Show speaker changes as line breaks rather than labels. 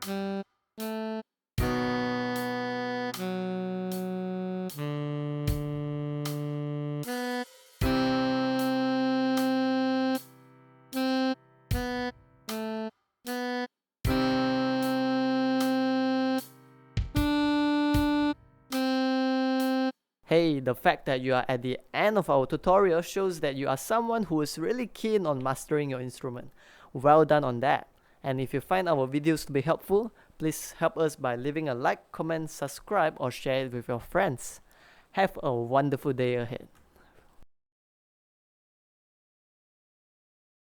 Hey, the fact that you are at the end of our tutorial shows that you are someone who is really keen on mastering your instrument. Well done on that. And if you find our videos to be helpful, please help us by leaving a like, comment, subscribe, or share it with your friends. Have a wonderful day ahead.